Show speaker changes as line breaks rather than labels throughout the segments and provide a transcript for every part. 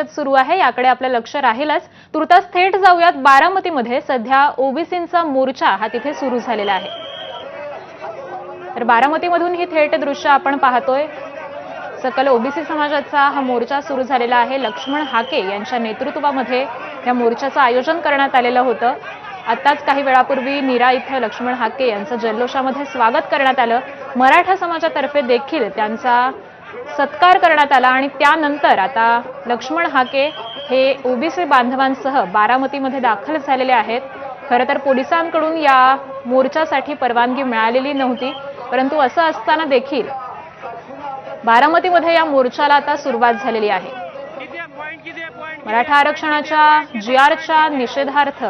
सुरू आहे याकडे आपलं लक्ष राहीलच। तुर्तास थेट जाऊयात बारामतीमध्ये सध्या ओबीसींचा मोर्चा हा तिथे सुरू झालेला आहे। तर बारामतीमधून ही थेट दृश्य आपण पाहतोय। सकल ओबीसी समाजाचा हा मोर्चा सुरू झालेला आहे। लक्ष्मण हाके यांच्या नेतृत्वामध्ये या मोर्चाचं आयोजन करण्यात आलेलं होतं। आताच काही वेळापूर्वी नीरा इथं लक्ष्मण हाके यांचं जल्लोषामध्ये स्वागत करण्यात आलं। मराठा समाजातर्फे देखील त्यांचा सत्कार करण्यात आला आणि त्यानंतर आता लक्ष्मण हाके हे ओबीसी बांधवांसह बारामतीमध्ये दाखल झालेले आहेत। खरं तर पोलिसांकडून या मोर्चासाठी परवानगी मिळालेली नव्हती, परंतु असं असताना देखील बारामतीमध्ये या मोर्चाला आता सुरुवात झालेली आहे। मराठा आरक्षणाच्या जीआरच्या निषेधार्थ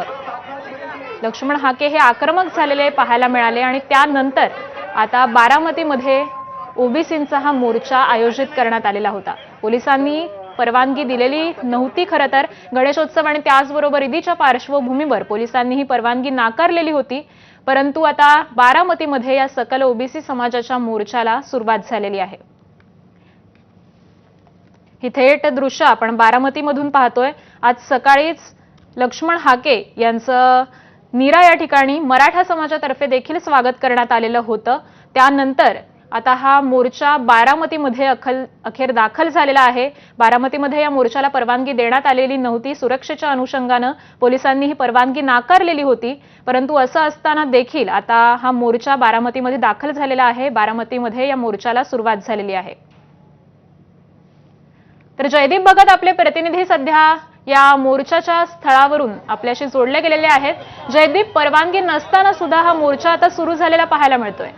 लक्ष्मण हाके हे आक्रमक झालेले पाहायला मिळाले आणि त्यानंतर आता बारामतीमध्ये ओबीसींचा हा मोर्चा आयोजित करण्यात आलेला होता। पोलिसांनी परवानगी दिलेली नव्हती। खरं तर गणेशोत्सव आणि त्याचबरोबर ईदीच्या पार्श्वभूमीवर पोलिसांनी ही परवानगी नाकारलेली होती, परंतु आता बारामतीमध्ये या सकल ओबीसी समाजाच्या मोर्चाला सुरुवात झालेली आहे। ही थेट दृश्य आपण बारामतीमधून पाहतोय। आज सकाळीच लक्ष्मण हाके यांचं नीरा या ठिकाणी मराठा समाजातर्फे देखील स्वागत करण्यात आलेलं होतं। त्यानंतर आता हा मोर्चा बारामतीमध्ये अखेर दाखल झालेला आहे। बारामतीमध्ये या मोर्चाला परवानगी देण्यात आलेली नव्हती। सुरक्षेच्या अनुषंगाने पोलिसांनी ही परवानगी नाकारलेली होती, परंतु असं असताना देखील आता हा मोर्चा बारामतीमध्ये दाखल झालेला आहे। बारामतीमध्ये या मोर्चाला सुरुवात झालेली आहे। तर जयदीप भगत आपले प्रतिनिधी सध्या या मोर्चाच्या स्थळावरून आपल्याशी जोडले गेलेले आहेत। जयदीप, परवानगी नसताना सुद्धा हा मोर्चा आता सुरू झालेला पाहायला मिळतोय।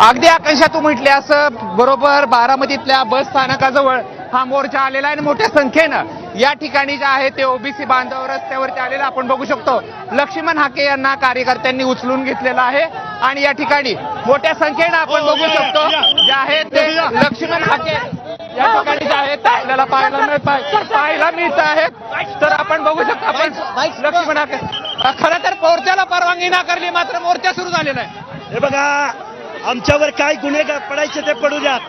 अगदी आकांक्षा तू म्हटल्यास बरोबर बारामतीतल्या बस स्थानकाजवळ हा मोर्चा आलेला आहे आणि मोठ्या संख्येनं या ठिकाणी जे आहे ते ओबीसी बांधव रस्त्यावरती आलेला आपण बघू शकतो। लक्ष्मण हाके यांना कार्यकर्त्यांनी उचलून घेतलेला आहे आणि या ठिकाणी मोठ्या संख्येनं आपण बघू शकतो जे आहे ते लक्ष्मण हाके या ठिकाणी जे आहेत आपल्याला पाहायला मिळत आहेत। तर आपण बघू शकतो आपण लक्ष्मण हाके खरं तर मोर्चाला परवानगी नाकारली, मात्र मोर्चा सुरू झालेला आहे।
हे बघा, आमच्यावर काय गुन्हे पडायचे ते पडू द्यात।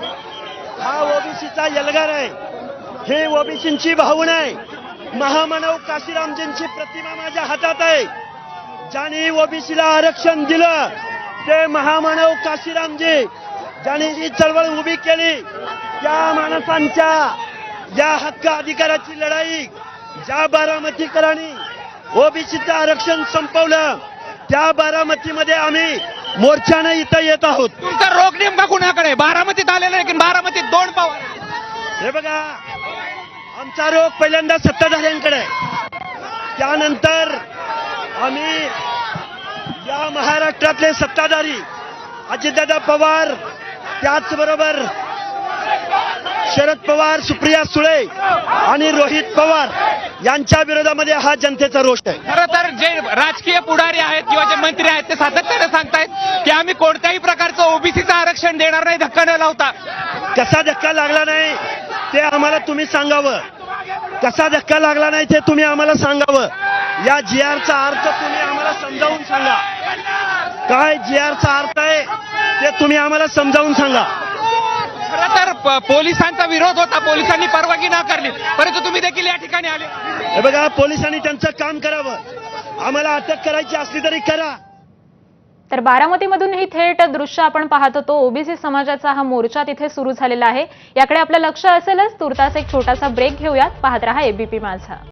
हा ओबीसीचा एल्गार आहे, हे ओबीसींची भावना आहे। महामानव काशीरामजींची प्रतिमा माझ्या हातात आहे। ज्यांनी ओबीसीला आरक्षण दिलं ते महामानव काशीरामजी, ज्यांनी ही चळवळ उभी केली त्या माणसांच्या या हक्क अधिकाराची लढाई ज्या बारामतीकरांनी ओबीसीचं आरक्षण संपवलं त्या बारामतीमध्ये आम्ही मोर्चाने इथं येत आहोत।
तुमचा रोग नेमका कुणाकडे? बारामतीत आलेला आहे की बारामतीत दोन पवार?
हे बघा, आमचा रोग पहिल्यांदा सत्ताधाऱ्यांकडे, त्यानंतर आम्ही या महाराष्ट्रातले सत्ताधारी अजितदादा पवार, त्याचबरोबर शरद पवार, सुप्रिया सुळे आणि रोहित पवार यांच्या विरोधामध्ये हा जनतेचा रोष आहे।
खरं तर जे राजकीय पुढारी आहेत किंवा जे मंत्री आहेत ते सातत्याने सांगतायत की आम्ही कोणत्याही प्रकारचं ओबीसीचं आरक्षण देणार नाही, धक्का न लावता।
कसा धक्का लागला नाही ते आम्हाला तुम्ही सांगावं। कसा धक्का लागला नाही ते तुम्ही आम्हाला सांगावं। या जीआरचा अर्थ तुम्ही आम्हाला समजावून सांगा। काय जीआरचा अर्थ आहे ते तुम्ही आम्हाला समजावून सांगा।
खरं तर पोलिसांचा विरोध होता, पोलिसांनी परवानगी नाकारली, परंतु तुम्ही देखील या ठिकाणी आले।
हे बघा, पोलिसांनी त्यांचं काम करावं, आम्हाला अटक करायची असली तरी करा।
तर बारामतीमधून ही थेट दृश्य आपण पाहत होतो। ओबीसी समाजाचा हा मोर्चा तिथे सुरू झालेला आहे, याकडे आपलं लक्ष असेलच। तुर्तास एक छोटासा ब्रेक घेऊयात। पाहत रहा एबीपी माझा।